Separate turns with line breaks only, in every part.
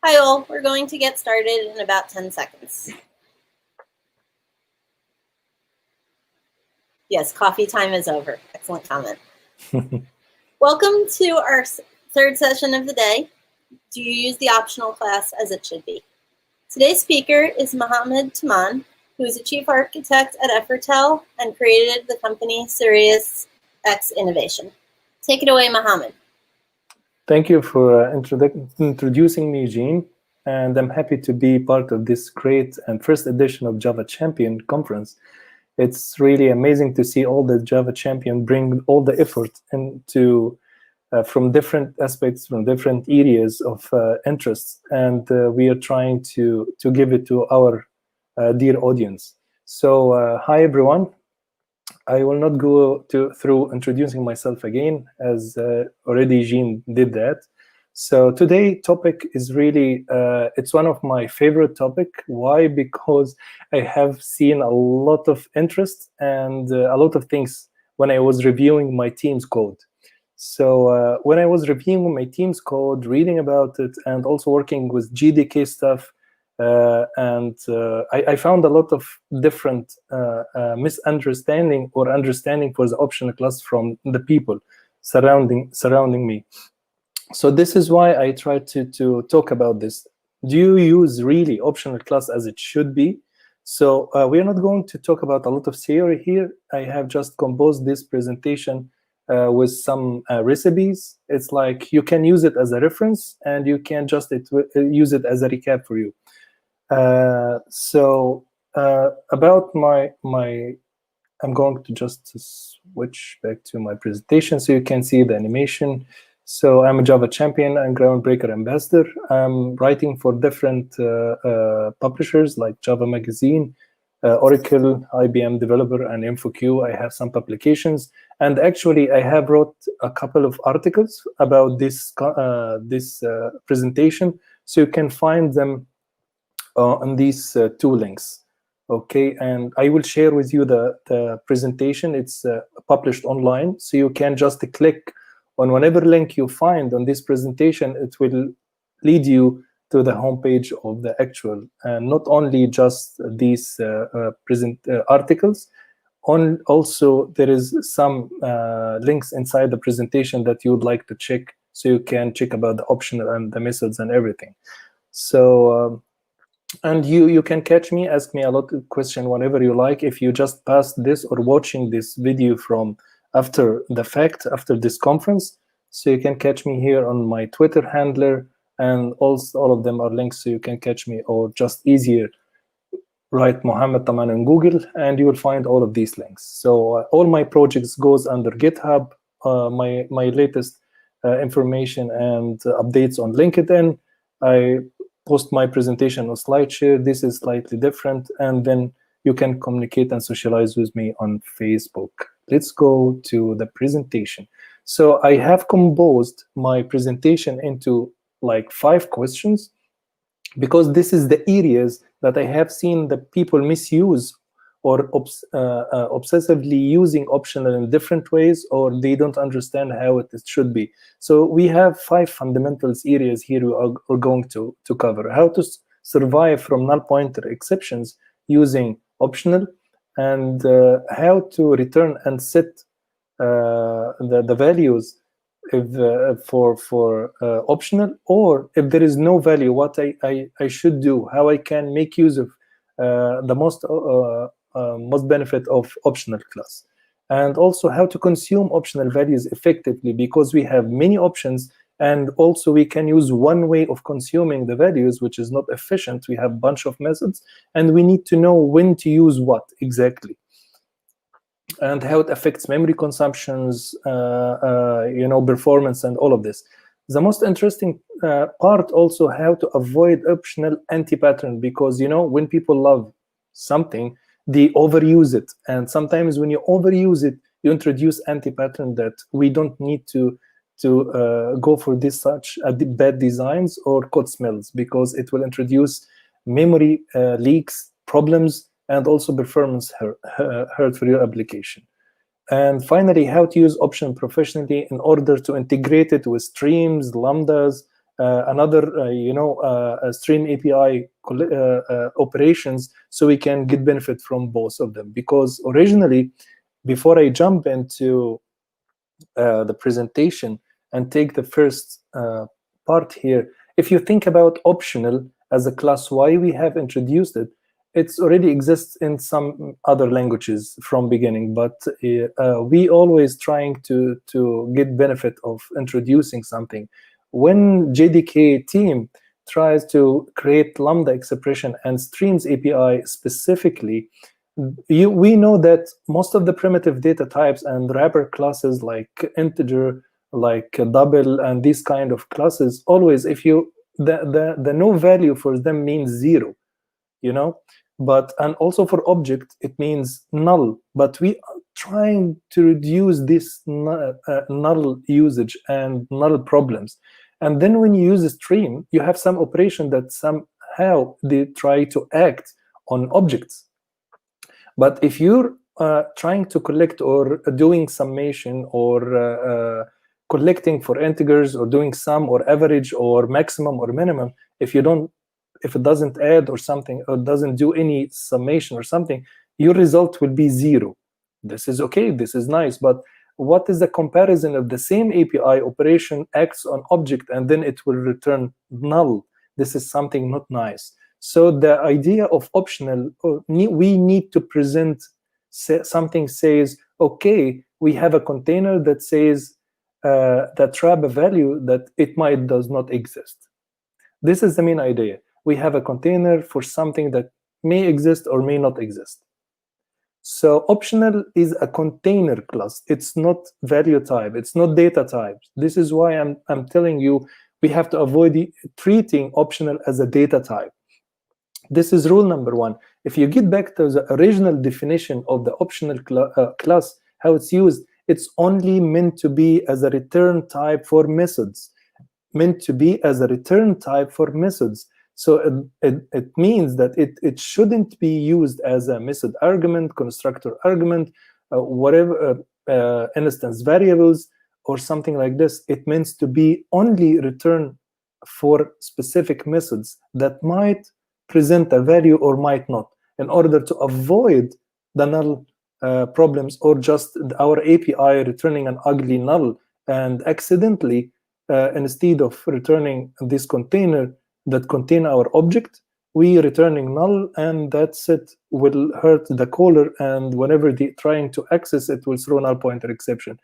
Hi all, we're going to get started in about 10 seconds. Yes, coffee time is over. Excellent comment. Welcome to our third session of the day. Do you use the optional class as it should be? Today's speaker is Mohamed Taman, who is a chief architect at Effortel and created the company Sirius X Innovation. Take it away, Mohamed.
Thank you for introducing me, Jean, and I'm happy to be part of this great and first edition of Java Champion Conference. It's really amazing to see all the Java Champion bring all the effort into from different aspects, from different areas of interest, and we are trying to give it to our dear audience. So, hi everyone. I will not go through introducing myself again, as already Jean did that. So today topic is really, it's one of my favorite topic. Why? Because I have seen a lot of interest and a lot of things when I was reviewing my team's code. So when I was reviewing my team's code, reading about it, and also working with GDK stuff, I found a lot of different misunderstanding or understanding for the optional class from the people surrounding me. So this is why I try to talk about this. Do you use really optional class as it should be? So we are not going to talk about a lot of theory here. I have just composed this presentation with some recipes. It's like you can use it as a reference, and you can just use it as a recap for you. About I'm going to just switch back to my presentation so you can see the animation. So I'm a Java champion and Groundbreaker ambassador. I'm writing for different publishers like Java Magazine, Oracle, IBM Developer, and InfoQ. I have some publications, and actually I have wrote a couple of articles about this presentation, so you can find them on these two links. Okay, and I will share with you the presentation. It's published online, so you can just click on whatever link you find on this presentation. It will lead you to the homepage of the actual, and not only just these articles. Also, there is some links inside the presentation that you would like to check, so you can check about the optional and the methods and everything. So. And you can catch me, ask me a lot of questions whenever you like. If you just pass this or watching this video from after the fact, after this conference, so you can catch me here on my Twitter handler, and also all of them are links, so you can catch me, or just easier, write Mohamed Taman in Google, and you will find all of these links. So all my projects goes under GitHub, my latest information and updates on LinkedIn. I post my presentation on SlideShare. This is slightly different, and then you can communicate and socialize with me on Facebook. Let's go to the presentation. So I have composed my presentation into like 5 questions, because this is the areas that I have seen the people misuse or obsessively using optional in different ways, or they don't understand how it should be. So we have 5 fundamentals areas here we are going to cover. How to survive from null pointer exceptions using optional, and how to return and set the values if for optional, or if there is no value, what I should do, how I can make use of the most benefit of optional class, and also how to consume optional values effectively, because we have many options, and also we can use one way of consuming the values, which is not efficient. We have a bunch of methods, and we need to know when to use what exactly, and how it affects memory consumptions, performance, and all of this. The most interesting part also, how to avoid optional anti-pattern, because when people love something, they overuse it, and sometimes when you overuse it, you introduce anti-pattern that we don't need to go for this such bad designs or code smells, because it will introduce memory leaks, problems, and also performance hurt for your application. And finally, how to use option professionally in order to integrate it with streams, lambdas, another stream API operations, so we can get benefit from both of them. Because originally, before I jump into the presentation and take the first part here, if you think about optional as a class, why we have introduced it, it's already exists in some other languages from beginning, but we always trying to get benefit of introducing something. When JDK team tries to create Lambda expression and streams API specifically, we know that most of the primitive data types and wrapper classes like integer, like double, and these kind of classes, always if you the no value for them means 0, but and also for object it means null, but we are trying to reduce this null usage and null problems. And then when you use a stream, you have some operation that somehow they try to act on objects. But if you're trying to collect or doing summation or collecting for integers or doing sum or average or maximum or minimum, if it doesn't add or something, or doesn't do any summation or something, your result will be 0. This is okay, this is nice, but what is the comparison of the same API operation acts on object and then it will return null? This is something not nice. So the idea of optional, we need to present something says, okay, we have a container that says that trap a value that it might does not exist. This is the main idea. We have a container for something that may exist or may not exist. So optional is a container class. It's not value type. It's not data type. This is why I'm telling you we have to avoid treating optional as a data type. This is rule number 1. If you get back to the original definition of the optional class, how it's used, it's only meant to be as a return type for methods. So it means that it shouldn't be used as a method argument, constructor argument, whatever instance variables or something like this. It means to be only return for specific methods that might present a value or might not, in order to avoid the null problems, or just our API returning an ugly null and accidentally instead of returning this container that contain our object, we returning null, and that's it, will hurt the caller, and whenever they trying to access it will throw null pointer exception.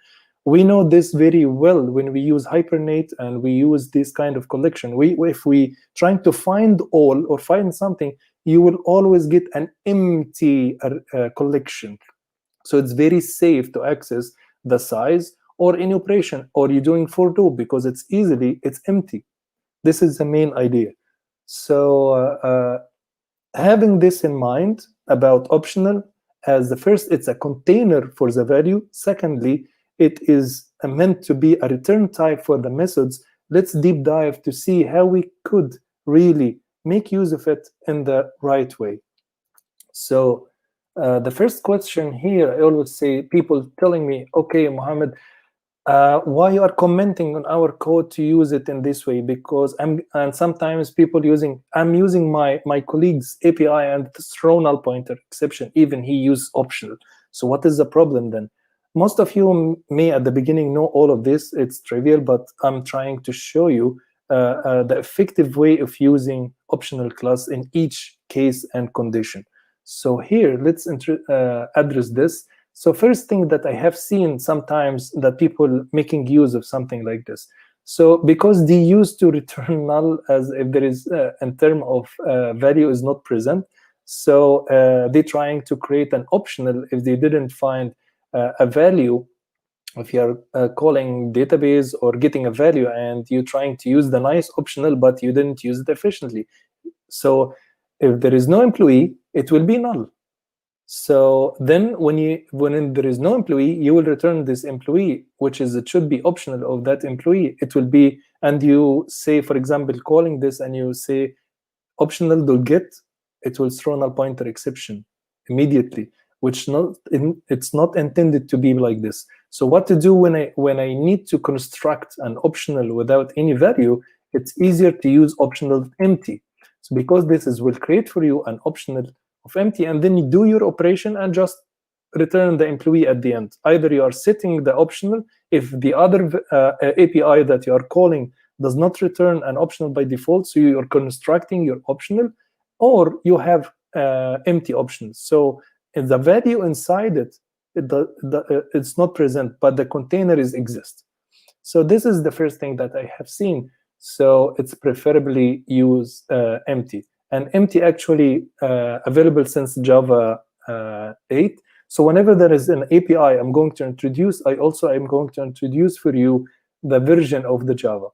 We know this very well when we use Hibernate and we use this kind of collection. If we trying to find all or find something, you will always get an empty collection. So it's very safe to access the size or any operation, or you're doing for loop because it's empty. This is the main idea. So having this in mind about optional, as the first, it's a container for the value. Secondly, it is meant to be a return type for the methods. Let's deep dive to see how we could really make use of it in the right way. So the first question here, I always say, people telling me, okay, Mohamed, why you are commenting on our code to use it in this way? Because and sometimes people I'm using my colleague's API and throw null pointer exception, even he used optional. So what is the problem then? Most of you may at the beginning know all of this. It's trivial, but I'm trying to show you the effective way of using optional class in each case and condition. So here, let's address this. So first thing that I have seen sometimes that people making use of something like this. So because they used to return null as if there is in term of value is not present. So they're trying to create an optional if they didn't find a value. If you're calling database or getting a value and you're trying to use the nice optional, but you didn't use it efficiently. So if there is no employee, it will be null. So then when there is no employee, you will return this employee, which is, it should be optional of that employee. It will be, and you say, for example, calling this and you say optional.get, it will throw null pointer exception immediately, which it's not intended to be like this. So what to do when I need to construct an optional without any value it's easier to use optional empty. So because will create for you an optional of empty, and then you do your operation and just return the employee at the end. Either you are setting the optional if the other API that you are calling does not return an optional by default, so you are constructing your optional, or you have empty options. So the value inside it's not present, but the container exists. So this is the first thing that I have seen. So it's preferably use empty. And empty actually available since Java 8. So whenever there is an API I'm going to introduce, I also am going to introduce for you the version of the Java.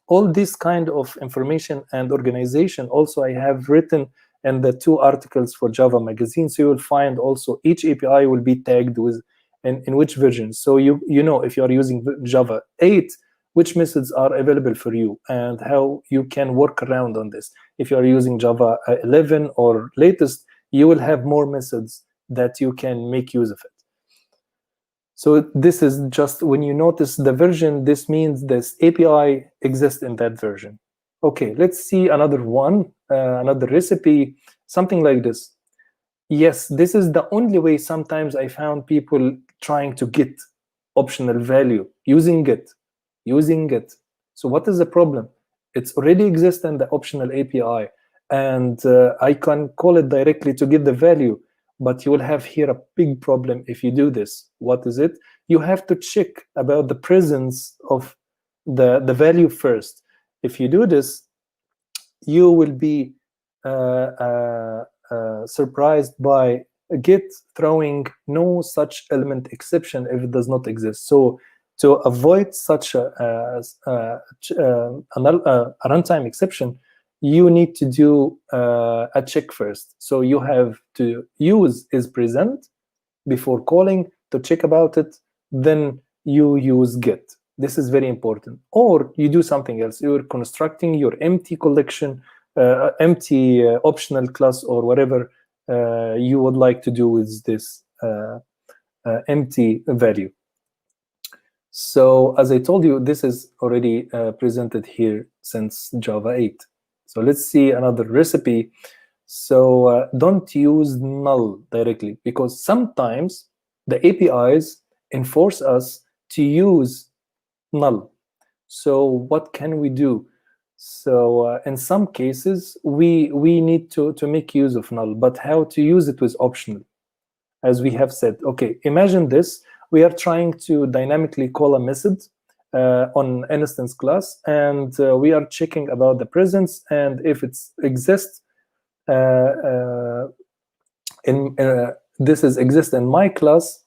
All this kind of information and organization also I have written in the 2 articles for Java Magazine. So you will find also each API will be tagged with in which version. So you know if you are using Java 8, which methods are available for you and how you can work around on this. If you are using Java 11 or latest, you will have more methods that you can make use of it. So this is just when you notice the version, this means this API exists in that version. Okay, let's see another one, another recipe, something like this. Yes, this is the only way sometimes I found people trying to get optional value using it. So what is the problem? It's already exists in the optional API, and I can call it directly to get the value. But you will have here a big problem if you do this. What is it? You have to check about the presence of the value first. If you do this, you will be surprised by Git throwing no such element exception if it does not exist. So to avoid such a runtime exception, you need to do a check first. So you have to use is present before calling to check about it. Then you use get. This is very important. Or you do something else. You're constructing your empty collection, empty optional class, or whatever you would like to do with this empty value. So as I told you, this is already presented here since Java 8. So let's see another recipe. So don't use null directly, because sometimes the APIs enforce us to use null. So what can we do? So in some cases, we need to make use of null, but how to use it with optional, as we have said. Okay, imagine this. We are trying to dynamically call a method on instance class, and we are checking about the presence, and if it exists this is exist in my class,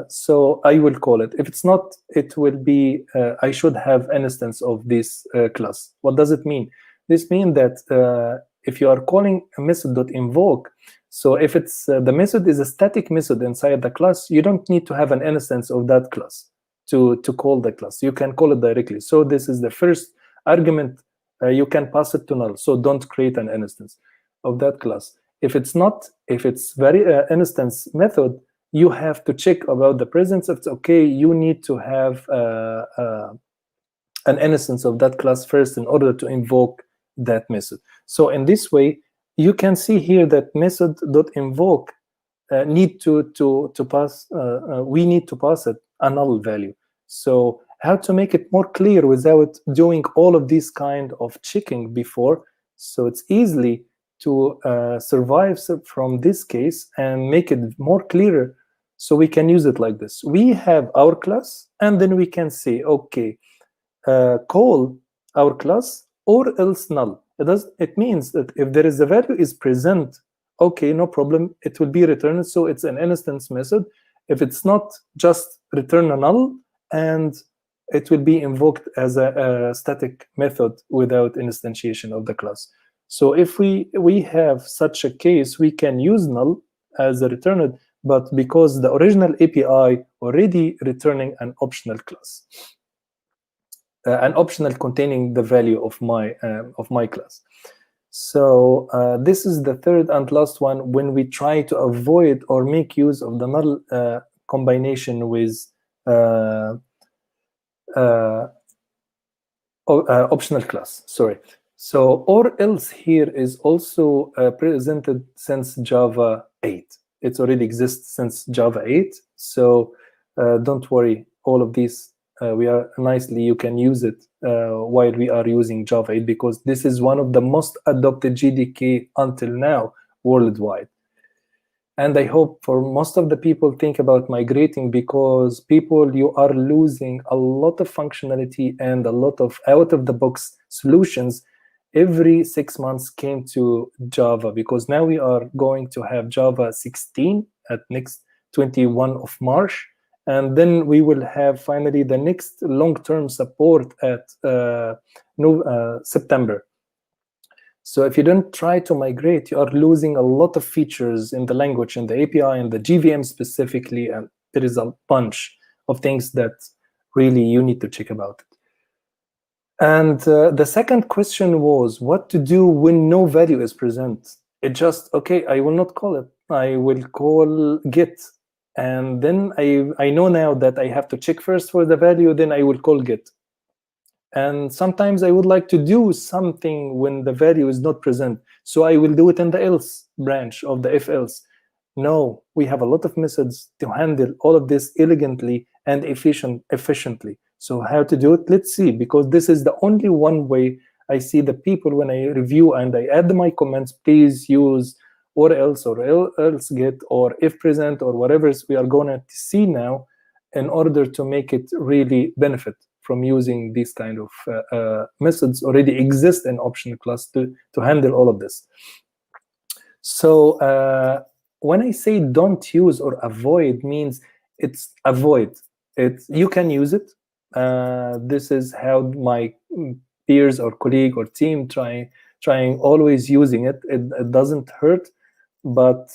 so I will call it. If it's not, it will be I should have an instance of this class. What does it mean? This means that if you are calling a method.invoke, so if it's the method is a static method inside the class, you don't need to have an instance of that class to call the class. You can call it directly. So this is the first argument. You can pass it to null. So don't create an instance of that class. If it's not, if it's very instance method, you have to check about the presence. If it's okay, you need to have an instance of that class first in order to invoke that method. So in this way, you can see here that method.invoke need to pass. We need to pass it a null value. So how to make it more clear without doing all of this kind of checking before? So it's easily to survive from this case and make it more clearer, so we can use it like this. We have our class, and then we can say, okay, call our class or else null. It means that if there is a value is present, okay, no problem, it will be returned. So it's an instance method. If it's not, just return a null, and it will be invoked as a static method without instantiation of the class. So if we have such a case, we can use null as a returned, but because the original API already returning an optional class, an optional containing the value of my class. So this is the third and last one, when we try to avoid or make use of the null combination with optional class, sorry. So or else here is also presented since Java 8. It already exists since Java 8. So don't worry, all of these we are nicely, you can use it while we are using Java 8, because this is one of the most adopted JDK until now worldwide. And I hope for most of the people think about migrating, because people, you are losing a lot of functionality and a lot of out-of-the-box solutions every 6 months came to Java, because now we are going to have Java 16 at next 21 of March. And then we will have finally the next long-term support at September. So if you don't try to migrate, you are losing a lot of features in the language, in the API, and the GVM specifically, and there is a bunch of things that really you need to check about it. And the second question was what to do when no value is present. It just, okay, I will not call it. I will call get. And then I know now that I have to check first for the value, then I will call get. And sometimes I would like to do something when the value is not present. So I will do it in the else branch of the if else. No, we have a lot of methods to handle all of this elegantly and efficiently. So how to do it? Let's see, because this is the only one way I see the people when I review and I add my comments, please use or else get or if present or whatever we are going to see now, in order to make it really benefit from using these kind of methods already exist in optional class to handle all of this. So when I say don't use or avoid, means it's avoid. You can use it. This is how my peers or colleague or team trying always using it. It doesn't hurt. But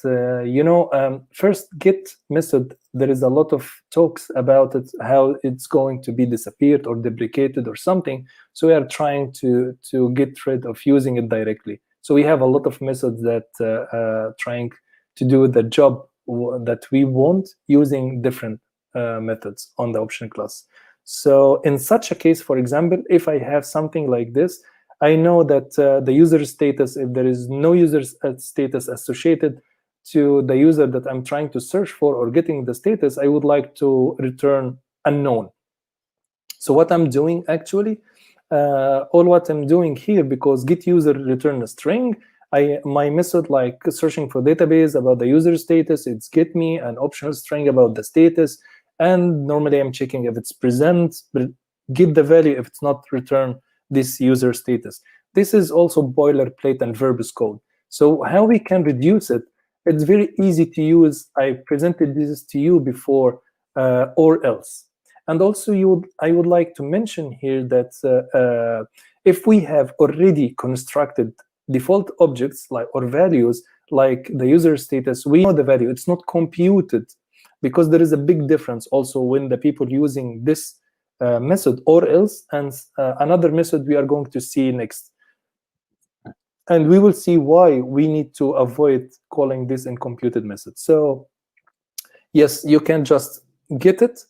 first get method, there is a lot of talks about it, how it's going to be disappeared or deprecated or something. So we are trying to get rid of using it directly. So we have a lot of methods that trying to do the job that we want using different methods on the optional class. So in such a case, for example, if I have something like this, I know that the user status, if there is no user status associated to the user that I'm trying to search for or getting the status, I would like to return unknown. So what I'm doing actually, all what I'm doing here, because get user return a string, my method like searching for database about the user status, it's get me an optional string about the status, and normally I'm checking if it's present, but get the value if it's not, return this user status. This is also boilerplate and verbose code. So how we can reduce it? It's very easy to use. I presented this to you before, or else. And also I would like to mention here that if we have already constructed default objects like or values like the user status, we know the value, it's not computed, because there is a big difference also when the people using this method or else and another method we are going to see next. And we will see why we need to avoid calling this incomputed method. So yes, you can just get it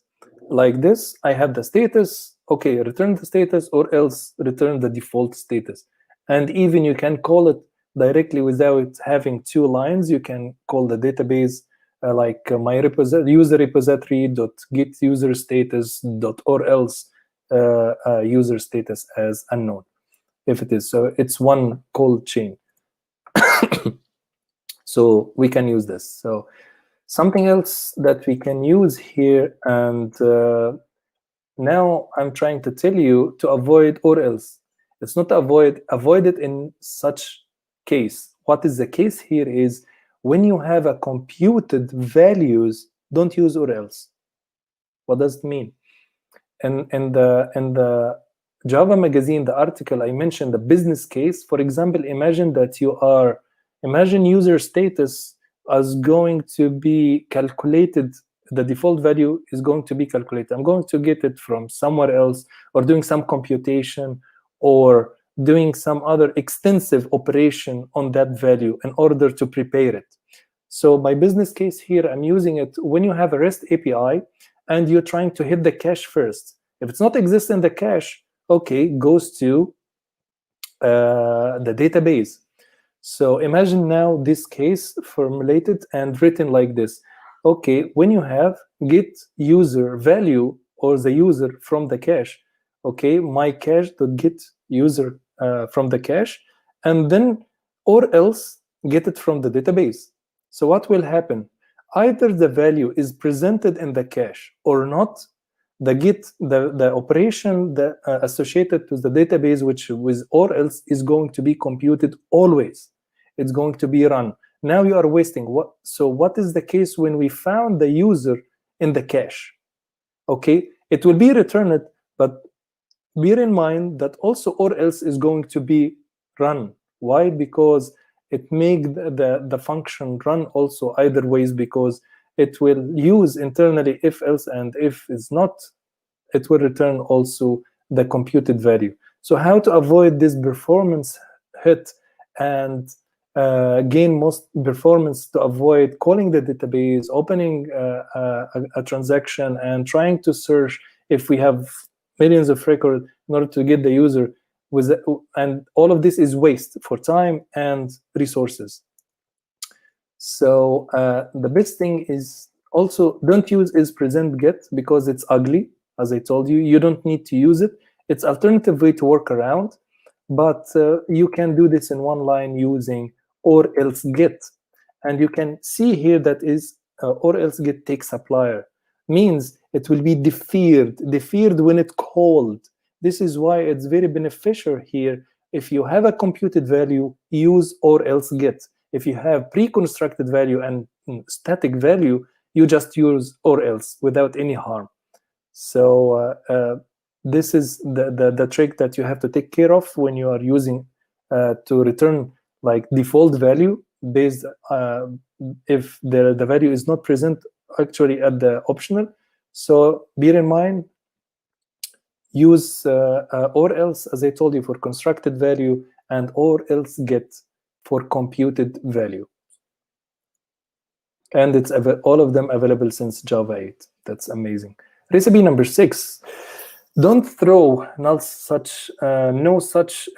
like this. I have the status, okay, return the status, or else return the default status. And even you can call it directly without having two lines. You can call the database like my user repository dot get user status dot or else user status as unknown, if it is. So it's one call chain. So we can use this. So something else that we can use here, and now I'm trying to tell you to avoid or else. It's not avoid it in such case. What is the case here is when you have a computed values, don't use or else. What does it mean? And in the Java magazine, the article, I mentioned the business case. For example, imagine user status as going to be calculated. The default value is going to be calculated. I'm going to get it from somewhere else, or doing some computation, or doing some other extensive operation on that value in order to prepare it. So my business case here, I'm using it when you have a REST API and you're trying to hit the cache first. If it's not exist in the cache, okay, goes to the database. So imagine now this case formulated and written like this. Okay, when you have get user value or the user from the cache, okay, my cache dot get user from the cache, and then or else get it from the database. So what will happen? Either the value is presented in the cache or not. The get the operation that associated to the database, which with or else, is going to be computed always. It's going to be run. Now you are wasting what? So what is the case when we found the user in the cache? Okay, it will be returned, but bear in mind that also or else is going to be run. Why? Because it make the function run also either ways, because it will use internally if else, and if is not, it will return also the computed value. So how to avoid this performance hit and gain most performance to avoid calling the database, opening a transaction, and trying to search if we have millions of records in order to get the user with and all of this is waste for time and resources. So the best thing is also don't use is present get, because it's ugly. As I told you, you don't need to use it. It's alternative way to work around, but you can do this in one line using or else get. And you can see here that is or else get take supplier, means it will be deferred when it called. This is why it's very beneficial here. If you have a computed value, use or else get. If you have pre-constructed value and static value, you just use or else without any harm. So this is the trick that you have to take care of when you are using to return like default value based if the value is not present actually at the optional. So bear in mind, use or else, as I told you, for constructed value, and or else get for computed value. And it's all of them available since Java 8. That's amazing. Recipe number 6. Don't throw no such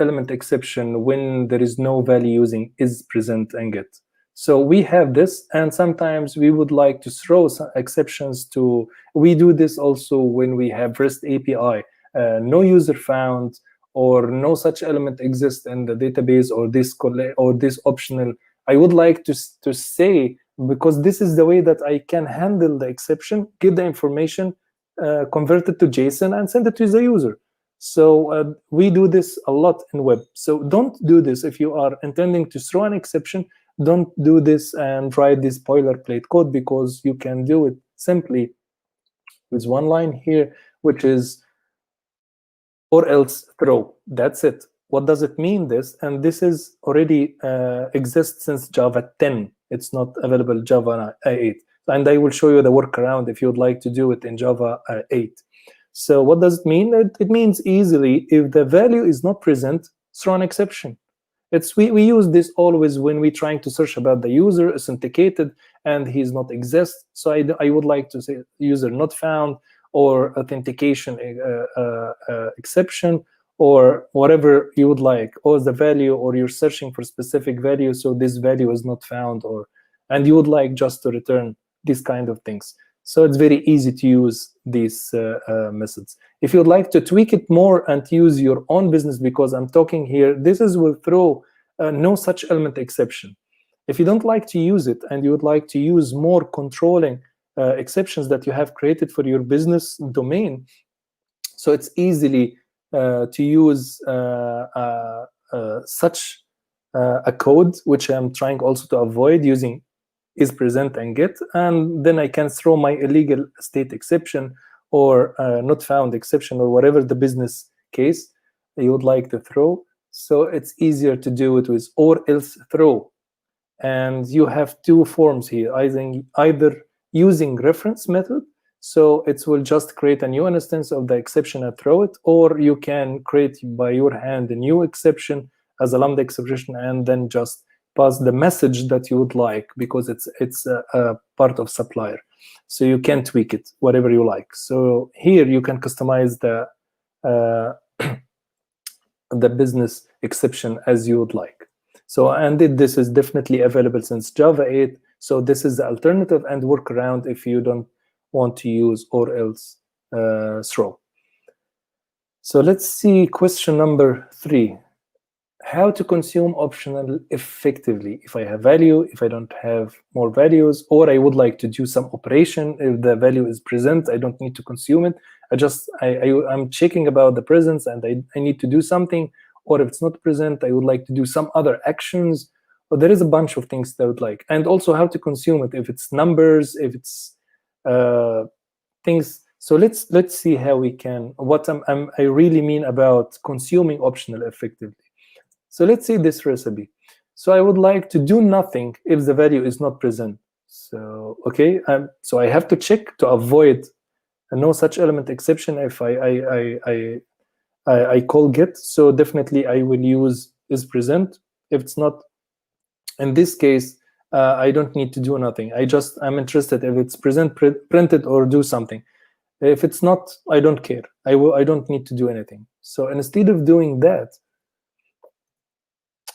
element exception when there is no value using is present and get. So we have this, and sometimes we would like to throw some exceptions to. We do this also when we have REST API, no user found, or no such element exists in the database, or this optional. I would like to say, because this is the way that I can handle the exception, get the information, convert it to JSON, and send it to the user. So we do this a lot in web. So don't do this if you are intending to throw an exception. Don't do this and write this boilerplate code, because you can do it simply with one line here, which is or else throw. That's it. What does it mean, this? And this is already exists since Java 10. It's not available Java 8. And I will show you the workaround if you'd like to do it in Java 8. So what does it mean? It means easily, if the value is not present, throw an exception. We use this always when we're trying to search about the user authenticated and he's not exist. So I would like to say user not found, or authentication exception, or whatever you would like, or the value, or you're searching for specific value, so this value is not found, and you would like just to return these kind of things. So it's very easy to use these methods. If you'd like to tweak it more and use your own business, because I'm talking here, this will throw no such element exception. If you don't like to use it and you would like to use more controlling exceptions that you have created for your business domain, so it's easily to use such a code, which I'm trying also to avoid using is present and get, and then I can throw my illegal state exception, or not found exception, or whatever the business case you would like to throw. So it's easier to do it with or else throw. And you have two forms here, either using reference method, so it will just create a new instance of the exception and throw it, or you can create by your hand a new exception as a Lambda exception, and then just pass the message that you would like, because it's a part of supplier. So you can tweak it whatever you like. So here you can customize the the business exception as you would like. So, and this is definitely available since Java 8. So this is the alternative and workaround if you don't want to use or else throw. So let's see question number 3. How to consume optional effectively. If I have value, if I don't have more values, or I would like to do some operation, if the value is present, I don't need to consume it. I'm checking about the presence and I need to do something, or if it's not present, I would like to do some other actions. But there is a bunch of things that I would like. And also how to consume it, if it's numbers, if it's things. So let's see how we can, what I really mean about consuming optional effectively. So let's see this recipe. So I would like to do nothing if the value is not present. So, okay, so I have to check to avoid a no such element exception if I call get. So definitely I will use is present. If it's not, in this case, I don't need to do nothing. I'm interested if it's present, printed, or do something. If it's not, I don't care. I don't need to do anything. So instead of doing that,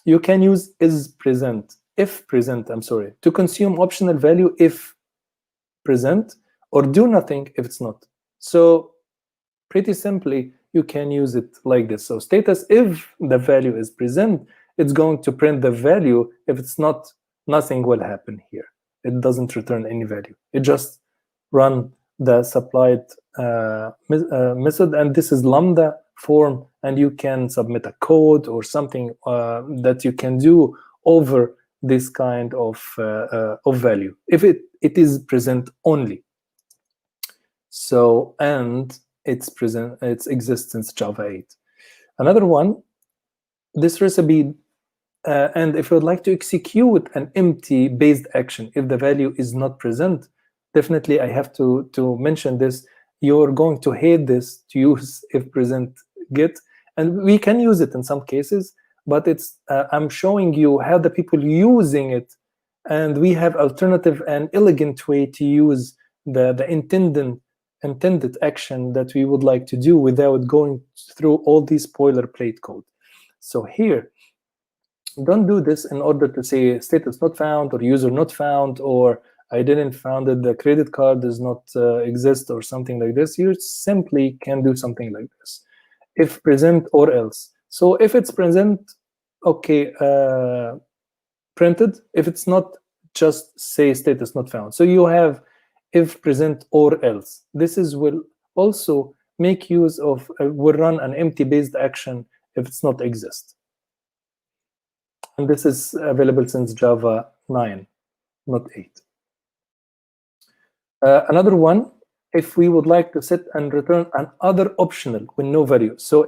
you can use if present, to consume optional value if present, or do nothing if it's not. So pretty simply, you can use it like this. So status, if the value is present, it's going to print the value. If it's not, nothing will happen here. It doesn't return any value. It just run the supplied method, and this is Lambda form, and you can submit a code or something that you can do over this kind of value if it is present only. So, and it's present, it exists since Java 8. Another one, this recipe, and if you would like to execute an empty based action if the value is not present, definitely I have to mention this. You're going to hate this to use if present get, and we can use it in some cases, but it's I'm showing you how the people using it, and we have alternative and elegant way to use the intended action that we would like to do without going through all these boilerplate code. So here, don't do this in order to say status not found or user not found, or I didn't found that the credit card does not exist or something like this. You simply can do something like this. If present or else. So if it's present, okay, printed. If it's not, just say status not found. So you have if present or else. This will also make use of, will run an empty based action if it's not exist. And this is available since Java 9, not 8. Another one, if we would like to set and return an other optional with no value. So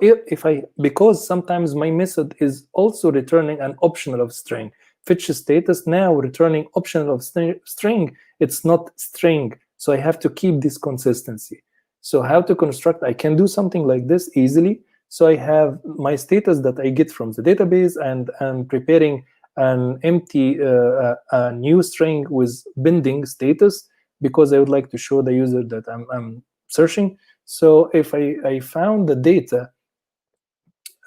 because sometimes my method is also returning an optional of string, fetch status now returning optional of string, it's not string. So I have to keep this consistency. So how to construct, I can do something like this easily. So I have my status that I get from the database, and I'm preparing an empty a new string with binding status, because I would like to show the user that I'm searching. So if I found the data,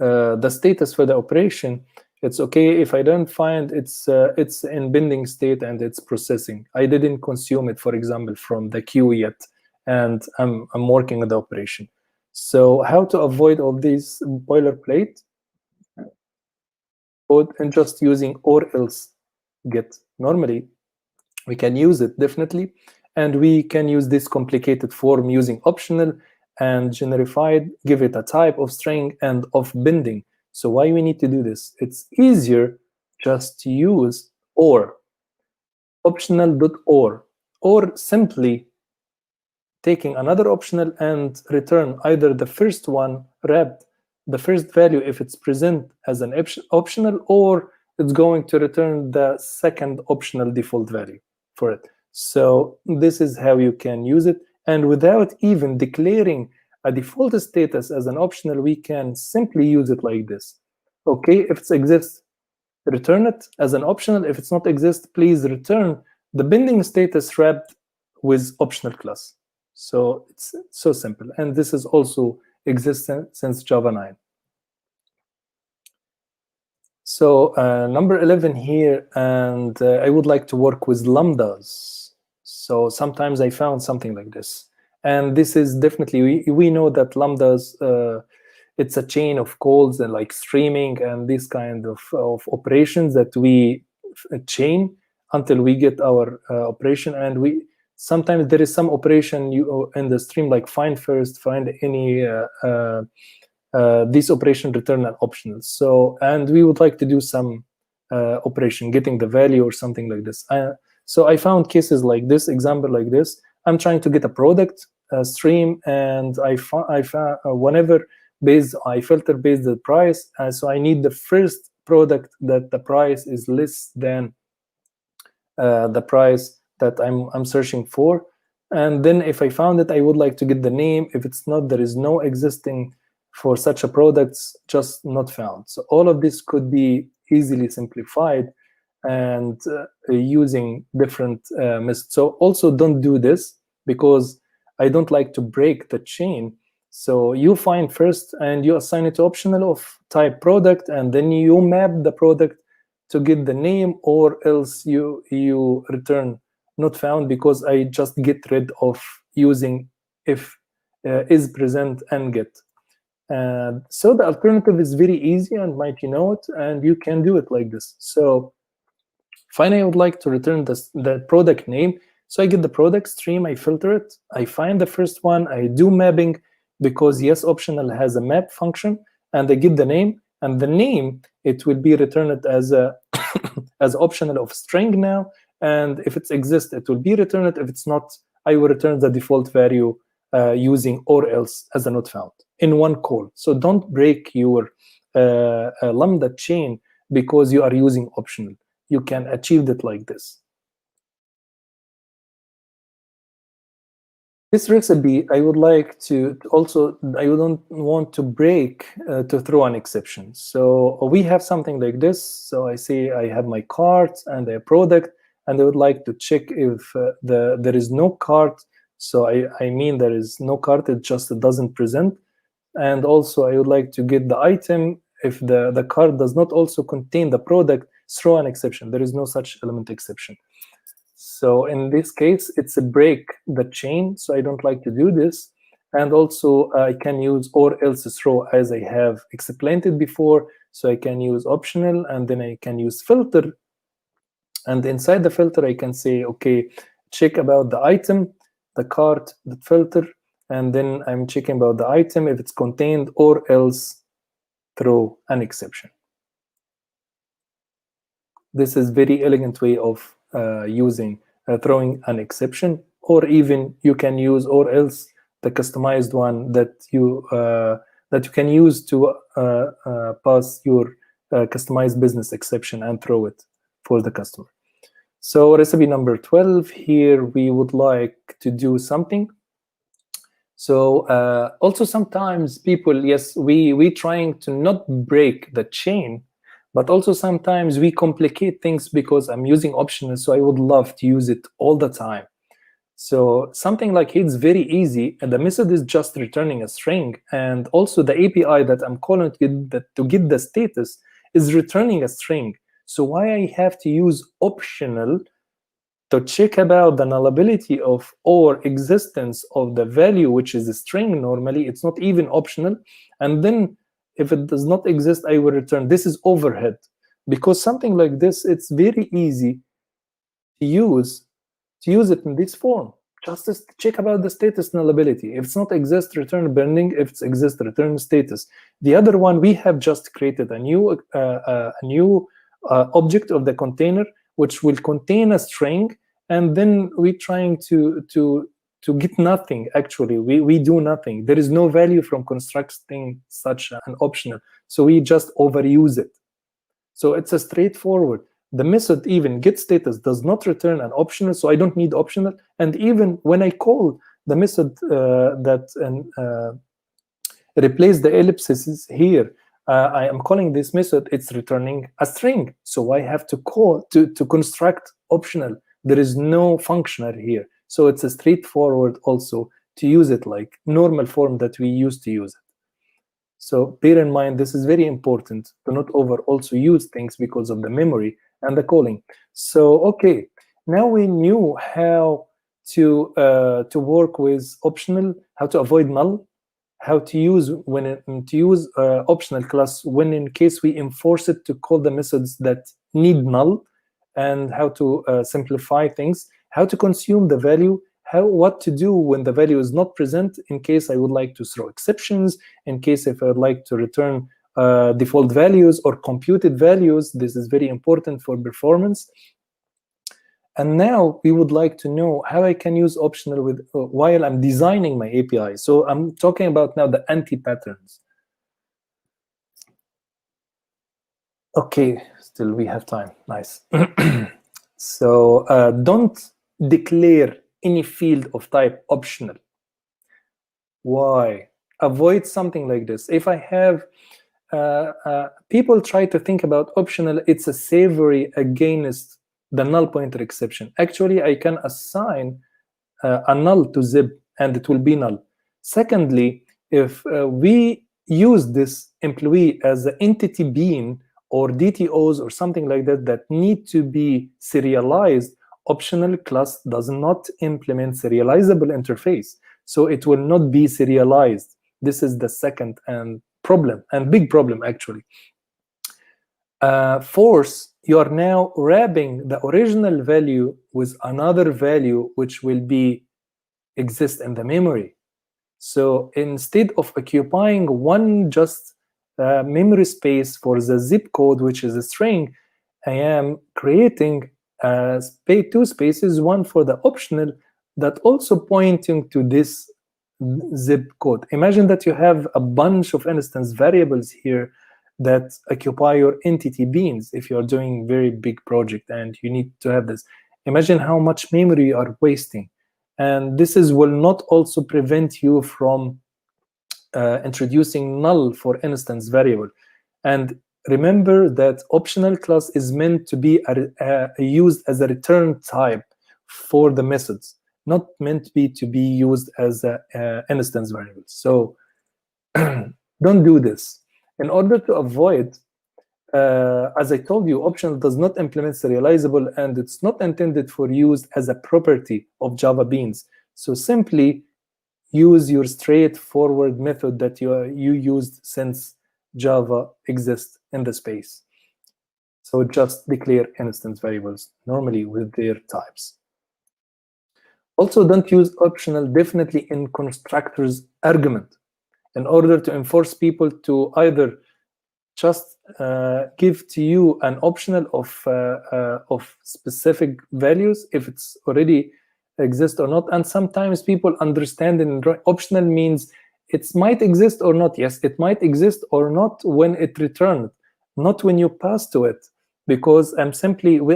the status for the operation, it's okay. If I don't find, it's in binding state and it's processing. I didn't consume it, for example, from the queue yet, and I'm working on the operation. So how to avoid all these boilerplate code and just using or else get? Normally, we can use it definitely, and we can use this complicated form using optional and generified, give it a type of string and of binding. So why we need to do this? It's easier just to use or, optional.or, or simply taking another optional and return either the first one wrapped, the first value if it's present as an optional, or it's going to return the second optional default value for it. So this is how you can use it, and without even declaring a default status as an optional, we can simply use it like this. Okay, if it exists, return it as an optional. If it's not exist, please return the binding status wrapped with optional class. So it's so simple, and this is also existent since Java 9. So number 11 here, and I would like to work with lambdas. So sometimes I found something like this. And this is definitely, we know that lambdas, it's a chain of calls and like streaming and this kind of operations that we chain until we get our operation. And we sometimes there is some operation you in the stream, like find first, find any this operation return an optional. So, and we would like to do some operation, getting the value or something like this. So I cases like this, example like this. I'm trying to get a product stream, and I found whenever I filter based the price. So I need the first product that the price is less than the price that I'm searching for. And then if I found it, I would like to get the name. If it's not, there is no existing for such a products, just not found. So all of this could be easily simplified and using different methods. So also don't do this, because I don't like to break the chain. So you find first and you assign it to optional of type product, and then you map the product to get the name, or else you return not found, because I just get rid of using if is present and get. So the alternative is very easy and might you know it, and you can do it like this. So finally, I would like to return the product name. So I get the product stream, I filter it, I find the first one, I do mapping, because yes, optional has a map function, and I get the name, and the name, it will be returned as a as optional of string now, and if it exists, it will be returned. If it's not, I will return the default value using or else as a not found in one call. So don't break your lambda chain because you are using optional. You can achieve it like this. This recipe, I would like to also, I don't want to break to throw an exception. So we have something like this. So I say I have my cart and a product, and I would like to check if there is no cart. So I mean there is no cart, it just doesn't present. And also I would like to get the item if the cart does not also contain the product, throw an exception. There is no such element exception. So in this case, it's a break the chain. So I don't like to do this. And also I can use or else throw as I have explained it before. So I can use optional, and then I can use filter. And inside the filter, I can say, okay, check about the item, the cart, the filter, and then I'm checking about the item if it's contained, or else throw an exception. This is very elegant way of using throwing an exception, or even you can use or else, the customized one that you can use to pass your customized business exception and throw it for the customer. So recipe number 12 here, we would like to do something. So also sometimes people, yes, we trying to not break the chain, but also sometimes we complicate things because I'm using optional, so I would love to use it all the time. So something like it's very easy, and the method is just returning a string, and also the API that I'm calling to get the status is returning a string. So why I have to use optional to check about the nullability of or existence of the value, which is a string normally, it's not even optional. And then if it does not exist, I will return. This is overhead, because something like this, it's very easy to use it in this form. Just to check about the status nullability. If it's not exist, return pending. If it's exist, return status. The other one, we have just created a new object of the container, which will contain a string, and then we're trying to get nothing. Actually, we do nothing. There is no value from constructing such an optional, so we just overuse it. So it's a straightforward. The method even get status does not return an optional, so I don't need optional. And even when I call the method replace the ellipses here, I am calling this method, it's returning a string. So I have to call to construct optional. There is no functioner here. So it's a straightforward also to use it like normal form that we used to use it. So bear in mind, this is very important to not over also use things because of the memory and the calling. So, okay, now we knew how to work with optional, how to avoid null, how to use optional class when in case we enforce it to call the methods that need null, and how to simplify things, how to consume the value, what to do when the value is not present in case I would like to throw exceptions, in case if I would like to return default values or computed values. This is very important for performance. And now we would like to know how I can use optional with while I'm designing my API. So I'm talking about now the anti-patterns. Okay, still we have time. Nice. So don't declare any field of type optional. Why? Avoid something like this. If I have people try to think about optional, it's a savory against the null pointer exception. Actually, I can assign a null to zip and it will be null. Secondly, if we use this employee as an entity bean or DTOs or something like that that need to be serialized, optional class does not implement serializable interface. So it will not be serialized. This is the second problem, and big problem actually. Fourth, you are now wrapping the original value with another value which will be exist in the memory. So instead of occupying one just memory space for the zip code, which is a string, I am creating two spaces, one for the optional that also pointing to this zip code. Imagine that you have a bunch of instance variables here that occupy your entity beans if you're doing very big project and you need to have this. Imagine how much memory you are wasting. And this will not also prevent you from introducing null for instance variable. And remember that optional class is meant to be used as a return type for the methods, not meant to be used as an instance variable. So don't do this. In order to avoid, as I told you, optional does not implement serializable, and it's not intended for use as a property of Java beans. So simply use your straightforward method that you used since Java exists in the space. So just declare instance variables, normally with their types. Also, don't use optional definitely in constructor's argument in order to enforce people to either just give to you an optional of specific values if it's already exist or not. And sometimes people understand in optional means it might exist or not. Yes, it might exist or not when it returned, not when you pass to it, because I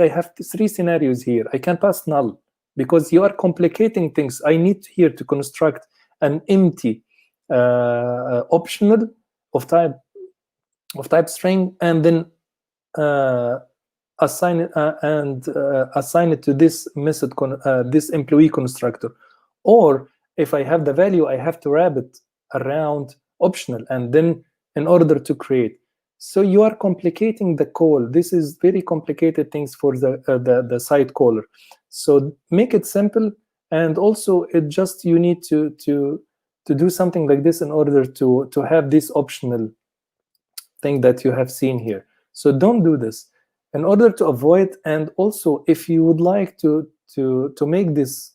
have three scenarios here. I can pass null because you are complicating things. I need here to construct an empty optional of type string and then assign it to this method, this employee constructor. Or if I have the value, I have to wrap it around optional and then in order to create. So you are complicating the call. This is very complicated things for the site caller. So make it simple, and also it just you need to do something like this in order to have this optional thing that you have seen here. So don't do this in order to avoid. And also, if you would like to make this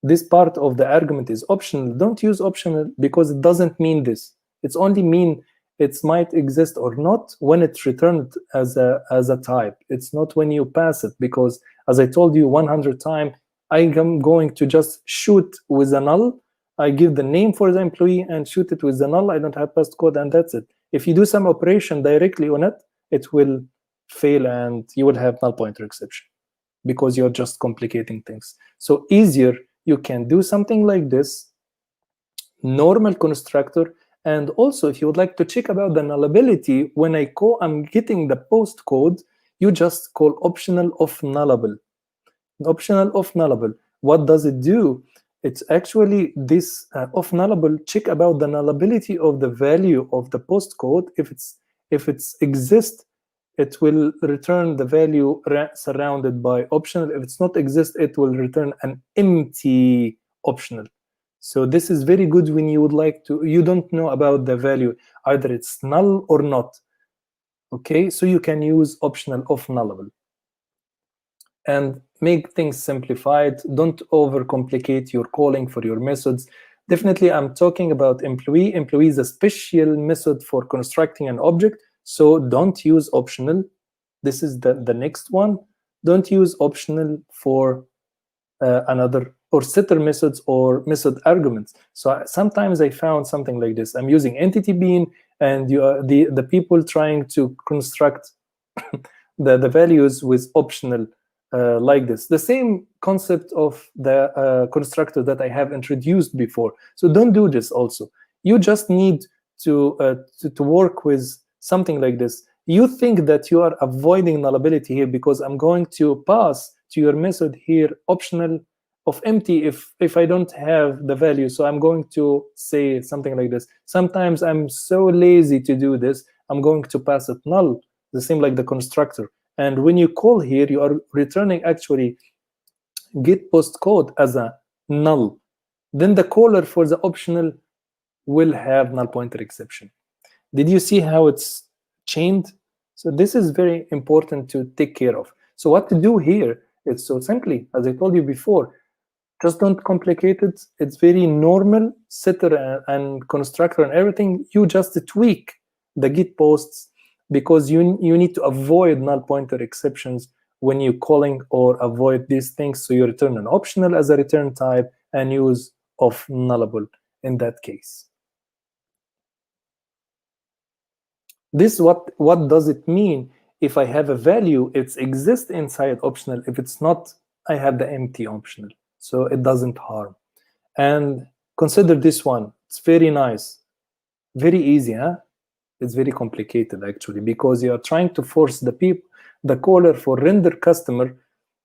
this part of the argument is optional, don't use optional because it doesn't mean this. It's only mean it might exist or not when it's returned as a type. It's not when you pass it, because as I told you 100 times, I am going to just shoot with a null. I give the name for the employee and shoot it with the null. I don't have passed code, and that's it. If you do some operation directly on it, it will fail and you will have null pointer exception because you're just complicating things. So easier, you can do something like this, normal constructor. And also, if you would like to check about the nullability, when I'm getting the post code, you just call optional of nullable. Optional of nullable. What does it do? It's actually this of nullable. Check about the nullability of the value of the postcode. If it's exist, it will return the value surrounded by optional. If it's not exist, it will return an empty optional. So this is very good when you would like to, you don't know about the value, either it's null or not. Okay, so you can use optional of nullable and make things simplified. Don't overcomplicate your calling for your methods. Definitely, I'm talking about employee. Employee is a special method for constructing an object, so don't use optional. This is the next one. Don't use optional for another or setter methods or method arguments. So sometimes I found something like this. I'm using entity bean, and the people trying to construct the values with optional like this. The same concept of the constructor that I have introduced before. So don't do this also. You just need to work with something like this. You think that you are avoiding nullability here because I'm going to pass to your method here optional of empty if I don't have the value. So I'm going to say something like this. Sometimes I'm so lazy to do this, I'm going to pass it null, the same like the constructor. And when you call here, you are returning actually get postcode as a null. Then the caller for the optional will have null pointer exception. Did you see how it's chained? So this is very important to take care of. So what to do here is so simply, as I told you before, just don't complicate it. It's very normal, setter and constructor and everything. You just tweak the git posts because you need to avoid null pointer exceptions when you're calling or avoid these things. So you return an optional as a return type and use of nullable in that case. This what does it mean? If I have a value, it exists inside optional. If it's not, I have the empty optional. So it doesn't harm. And consider this one. It's very nice. Very easy, huh? It's very complicated actually, because you are trying to force the caller for render customer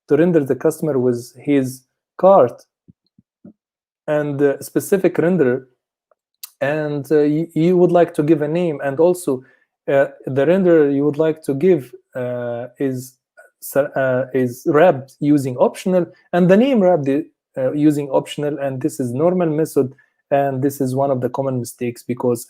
to render the customer with his cart and specific renderer, and you would like to give a name, and also the renderer you would like to give is wrapped using optional, and the name wrapped using optional, and this is normal method, and this is one of the common mistakes, because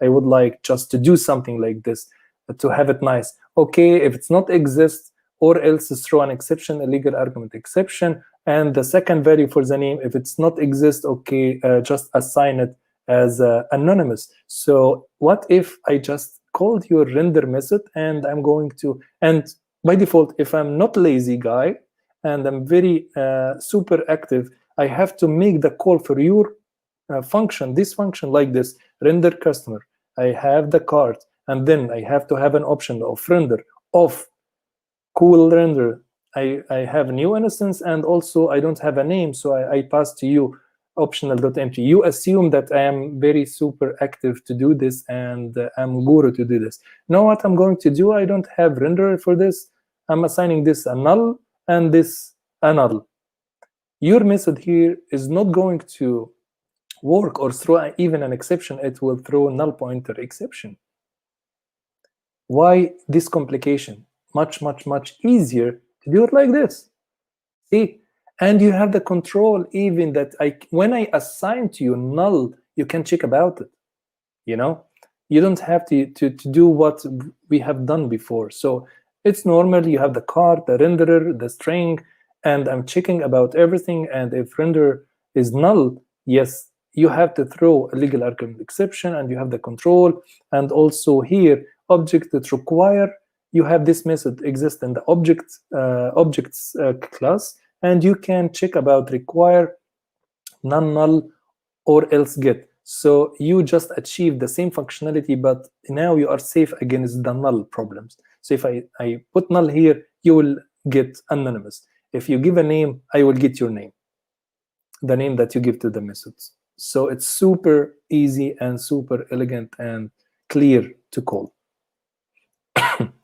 I would like just to do something like this to have it nice. Okay, if it's not exist, or else throw an exception, a legal argument exception, and the second value for the name, if it's not exist, okay, just assign it as anonymous. So what if I just called your render method, and I'm going to, and by default, if I'm not lazy guy and I'm very super active, I have to make the call for your function, this function like this, render customer. I have the card, and then I have to have an option of render of cool render. I have a new instance, and also I don't have a name, so I pass to you optional.empty. You assume that I am very super active to do this, and I'm guru to do this. Know what I'm going to do? I don't have renderer for this. I'm assigning this a null and this a null. Your method here is not going to work or throw even an exception. It will throw null pointer exception. Why this complication? Much easier to do it like this. See, and you have the control even that when I assign to you null, you can check about it. You know, you don't have to do what we have done before. So it's normal. You have the card, the renderer, the string, and I'm checking about everything. And if render is null, yes, you have to throw a legal argument exception, and you have the control. And also here, object that require, you have this method exist in the objects class, and you can check about require, non-null, or else get. So you just achieve the same functionality, but now you are safe against the null problems. So if I put null here, you will get anonymous. If you give a name, I will get your name, the name that you give to the methods. So it's super easy and super elegant and clear to call.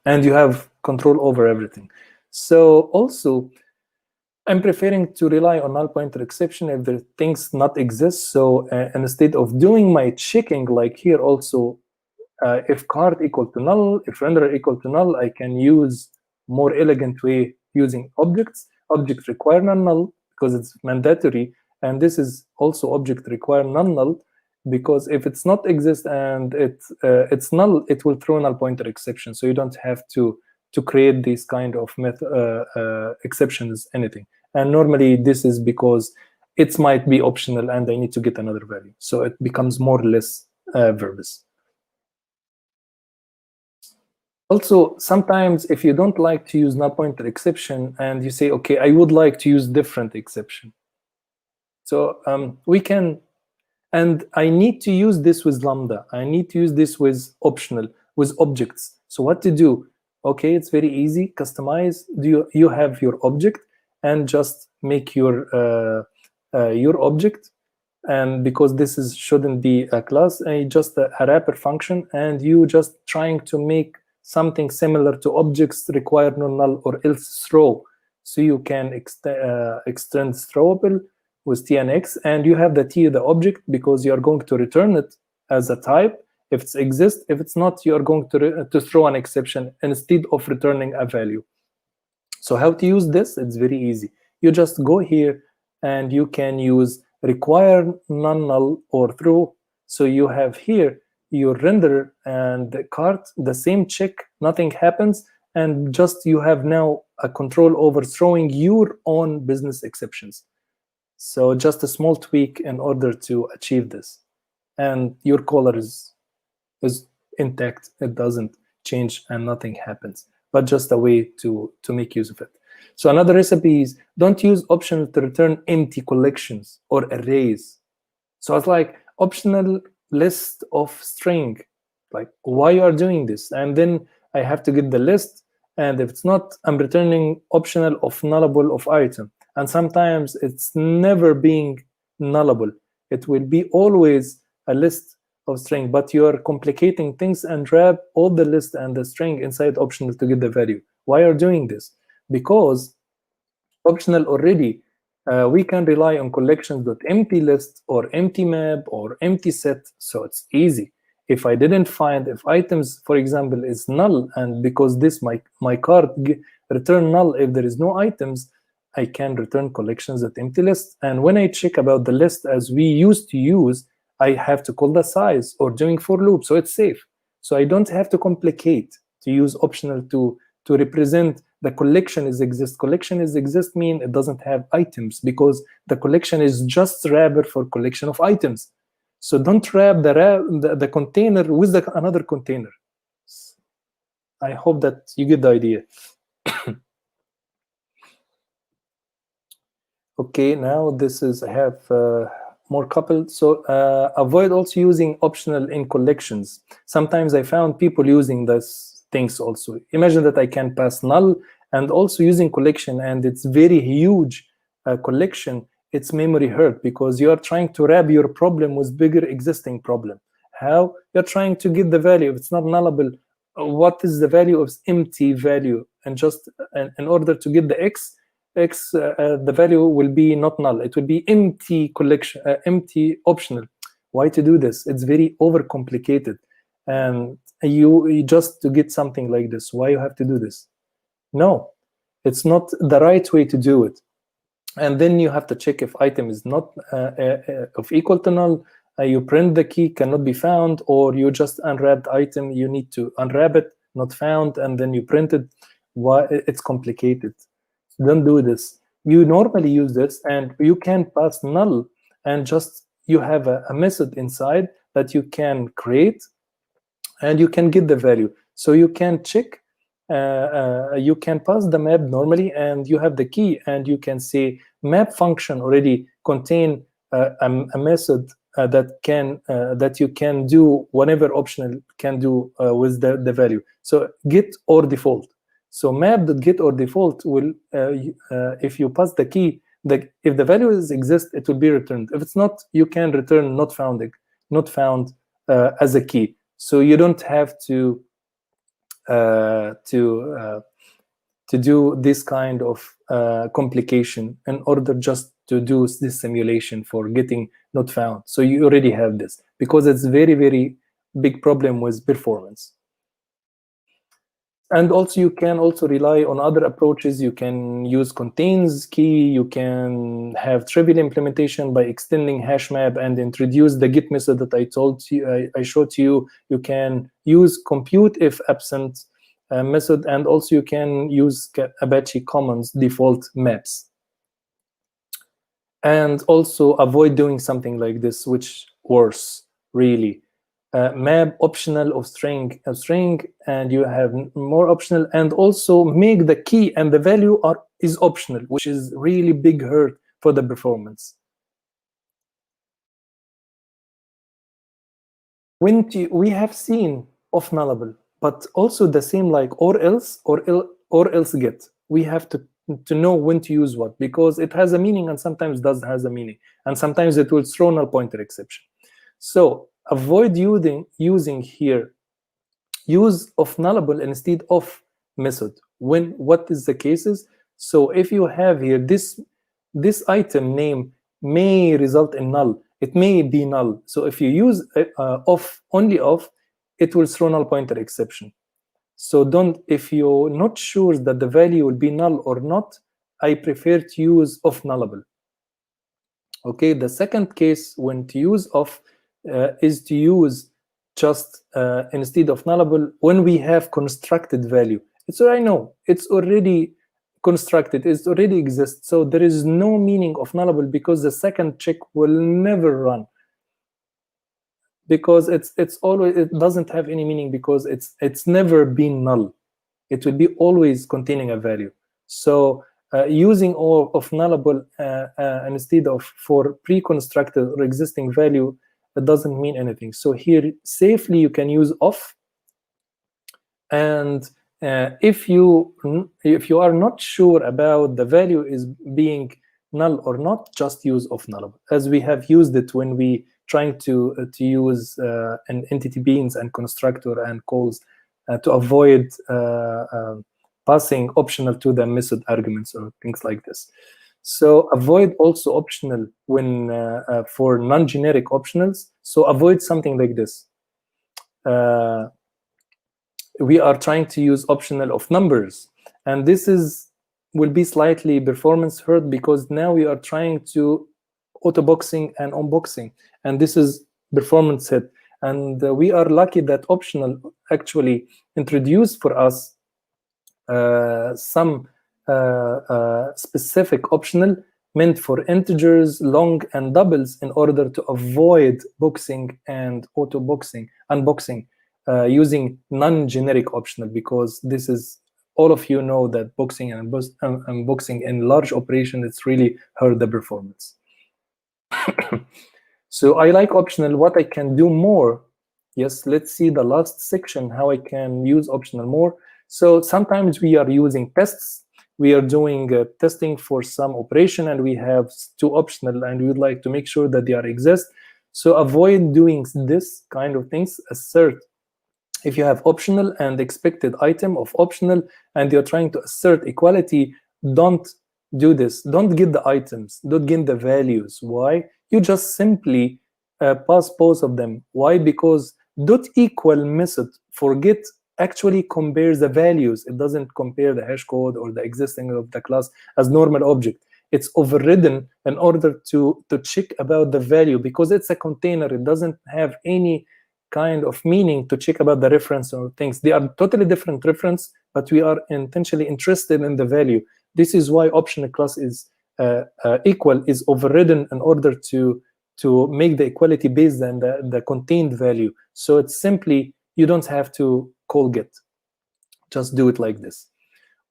And you have control over everything. So also, I'm preferring to rely on null pointer exception if the things not exist. So instead of doing my checking like here also, if card equal to null, if renderer equal to null, I can use more elegant way using objects. Object require null because it's mandatory, and this is also object require null because if it's not exist and it's null, it will throw null pointer exception. So you don't have to create these kind of exceptions anything. And normally this is because it might be optional and I need to get another value. So it becomes more or less verbose. Also, sometimes if you don't like to use null pointer exception and you say, okay, I would like to use different exception. So we can, and I need to use this with lambda. I need to use this with optional, with objects. So what to do? Okay, it's very easy. Customize. You have your object and just make your object. And because this shouldn't be a class, just a wrapper function, and you just trying to make something similar to objects require null or else throw. So you can extend throwable with t and x, and you have the t the object because you are going to return it as a type if it exists. If it's not, you are going to throw an exception instead of returning a value. So how to use this? It's very easy. You just go here and you can use require non-null or throw. So you have here your render and the cart, the same check, nothing happens, and just you have now a control over throwing your own business exceptions. So just a small tweak in order to achieve this. And your caller is intact. It doesn't change and nothing happens, but just a way to make use of it. So another recipe is don't use optional to return empty collections or arrays. So it's like optional list of string. Like, why you are doing this? And then I have to get the list. And if it's not, I'm returning optional of nullable of item. And sometimes it's never being nullable. It will be always a list of string, but you are complicating things and wrap all the list and the string inside optional to get the value. Why are you doing this? Because optional already, we can rely on collections.empty list or empty map or empty set, so it's easy. If I didn't find, if items, for example, is null, and because this my card return null if there is no items, I can return collections.empty list. And when I check about the list as we used to use, I have to call the size or doing for loop, so it's safe. So I don't have to complicate to use optional to represent the collection is exist. Collection is exist mean it doesn't have items because the collection is just wrapper for collection of items. So don't wrap the container with another container. I hope that you get the idea. Okay, now this is, I have more coupled. So avoid also using optional in collections. Sometimes I found people using this things also. Imagine that I can pass null and also using collection, and it's very huge collection. It's memory hurt because you are trying to wrap your problem with bigger existing problem. How? You're trying to get the value. If it's not nullable, what is the value of empty value? And just in order to get the x, the value will be not null. It will be empty collection, empty optional. Why to do this? It's very overcomplicated. And you just to get something like this, why you have to do this? No, it's not the right way to do it. And then you have to check if item is not of equal to null. You print the key, cannot be found, or you just unwrap the item, you need to unwrap it, not found, and then you print it. Why? It's complicated. Don't do this. You normally use this, and you can pass null, and just you have a method inside that you can create, and you can get the value. So you can check, you can pass the map normally, and you have the key, and you can say map function already contain a method that you can do whatever optional can do with the value. So get or default. So map.get or default will, if you pass the key, if the value exists, it will be returned. If it's not, you can return not found as a key. So you don't have to to do this kind of complication in order just to do this simulation for getting not found. So you already have this, because it's very, very big problem with performance. And also you can also rely on other approaches. You can use contains key. You can have trivial implementation by extending hash map and introduce the get method that I told you, I showed you. You can use compute if absent method, and also you can use Apache Commons default maps. And also avoid doing something like this, which worse, really. Map optional of string, and you have more optional, and also make the key and the value is optional, which is really big hurt for the performance. When we have seen off nullable, but also the same like or else get. We have to know when to use what, because it has a meaning and sometimes doesn't has a meaning, and sometimes it will throw null pointer exception. So avoid using here use of nullable instead of method. When what is the cases? So if you have here this item name may result in null, it may be null. So if you use only off, it will throw null pointer exception. So if you're not sure that the value will be null or not, I prefer to use off nullable. Okay, the second case when to use off is to use just instead of nullable when we have constructed value. I know it's already constructed, it already exists, so there is no meaning of nullable, because the second check will never run, because it doesn't have any meaning, because it's never been null. It will be always containing a value. So using all of nullable instead of for pre-constructed or existing value, it doesn't mean anything. So here safely you can use off, and if you are not sure about the value is being null or not, just use off nullable, as we have used it when we trying to use an entity beans and constructor and calls to avoid passing optional to the method arguments or things like this. So avoid also optional when for non-generic optionals. So avoid something like this. We are trying to use optional of numbers, and this will be slightly performance hurt, because now we are trying to auto boxing and unboxing, and this is performance hit. And we are lucky that optional actually introduced for us some specific optional meant for integers, long, and doubles in order to avoid boxing and auto boxing, unboxing, using non-generic optional, because this is, all of you know that boxing and unboxing in large operation, it's really hurt the performance. So I like optional. What I can do more? Yes, let's see the last section, how I can use optional more. So sometimes we are using tests. We are doing testing for some operation, and we have two optional, and we would like to make sure that they are exist. So avoid doing this kind of things. Assert. If you have optional and expected item of optional, and you're trying to assert equality, don't do this. Don't get the items. Don't get the values. Why? You just simply pass both of them. Why? Because dot equal method forget actually compares the values. It doesn't compare the hash code or the existing of the class as normal object. It's overridden in order to check about the value, because it's a container. It doesn't have any kind of meaning to check about the reference or things. They are totally different reference, but we are intentionally interested in the value. This is why optional class is equal is overridden in order to make the equality based on the contained value. So it's simply, you don't have to call get. Just do it like this.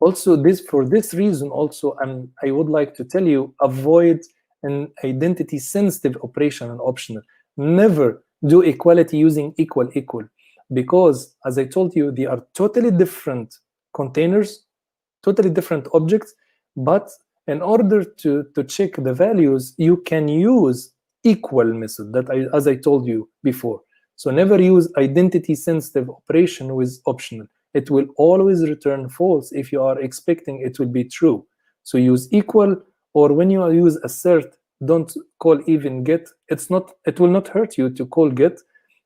Also, for this reason also, I would like to tell you, avoid an identity sensitive operation and optional. Never do equality using equal, because as I told you, they are totally different containers, totally different objects, but in order to check the values, you can use equal method as I told you before. So never use identity sensitive operation with optional. it will always return false if you are expecting it will be true. So use equal, or when you use assert, don't call even get. It will not hurt you to call get,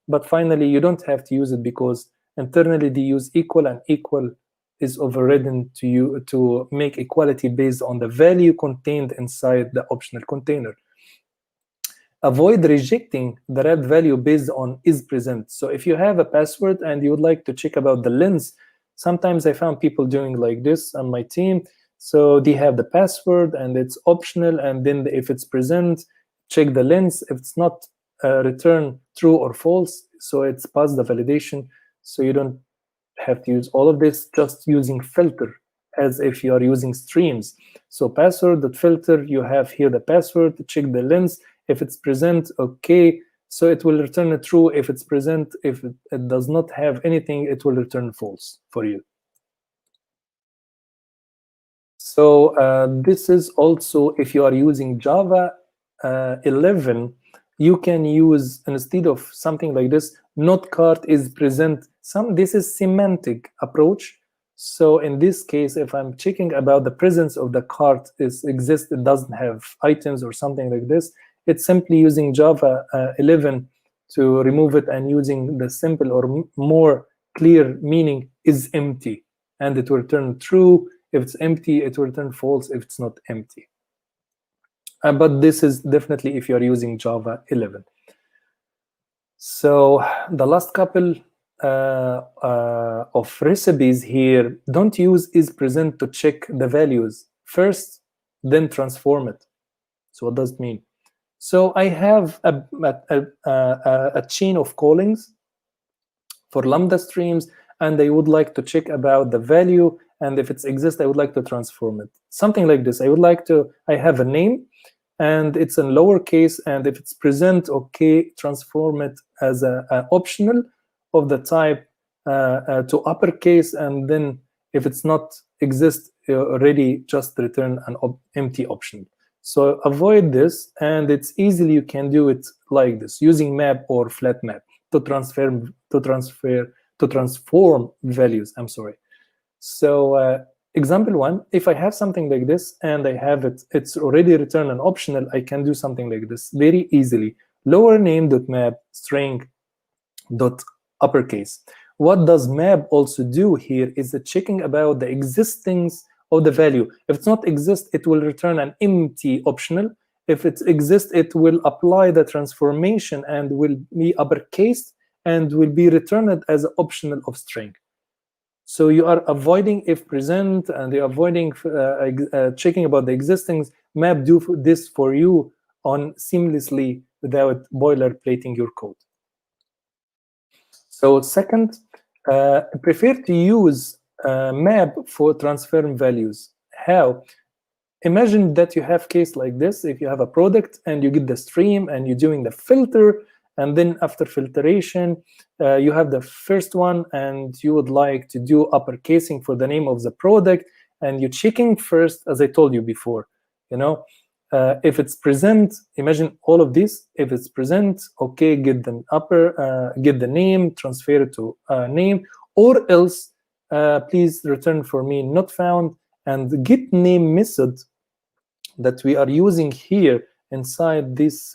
but finally you don't have to use it because internally they use equal, and equal is overridden to make equality based on the value contained inside the optional container. Avoid rejecting the wrapped value based on is present. So if you have a password and you would like to check about the length, sometimes I found people doing like this on my team. So they have the password and it's optional, and then if it's present, check the length. If it's not, return true or false, so it's past the validation. So you don't have to use all of this, just using filter as if you are using streams. So password.filter, you have here the password, check the length. If it's present, okay, so it will return a true. If it's present, if it does not have anything, it will return false for you. So this is also if you are using Java 11, you can use, instead of something like this, not cart is present. This is semantic approach. So in this case, if I'm checking about the presence of the cart exists, it doesn't have items or something like this, it's simply using Java 11 to remove it and using the simple or more clear meaning is empty, and it will return true. If it's empty, it will return false if it's not empty. But this is definitely if you're using Java 11. So the last couple of recipes here, don't use is present to check the values first, then transform it. So what does it mean? So I have a chain of callings for Lambda streams, and I would like to check about the value, and if it exists, I would like to transform it. Something like this. I have a name, and it's in lowercase, and if it's present, okay, transform it as an optional of the type to uppercase, and then if it's not exist already, just return an empty option. So avoid this, and it's easily you can do it like this using map or flat map to transform values. I'm sorry. So example one, if I have something like this and I have it's already returned an optional, I can do something like this very easily. Lower name.map string dot uppercase. What does map also do here is the checking about the existence of the value. If it's not exist, it will return an empty optional. If it exists, it will apply the transformation and will be uppercased and will be returned as an optional of string. So you are avoiding if present, and you're avoiding checking about the existence. Map do this for you on seamlessly without boilerplating your code. So second, prefer to use map for transform values. How? Imagine that you have case like this. If you have a product and you get the stream and you're doing the filter, and then after filtration, you have the first one and you would like to do uppercasing for the name of the product, and you're checking first, as I told you before, if it's present, imagine all of this. If it's present, okay, get the name, transfer it to name, or else please return for me not found. And the get name method that we are using here inside this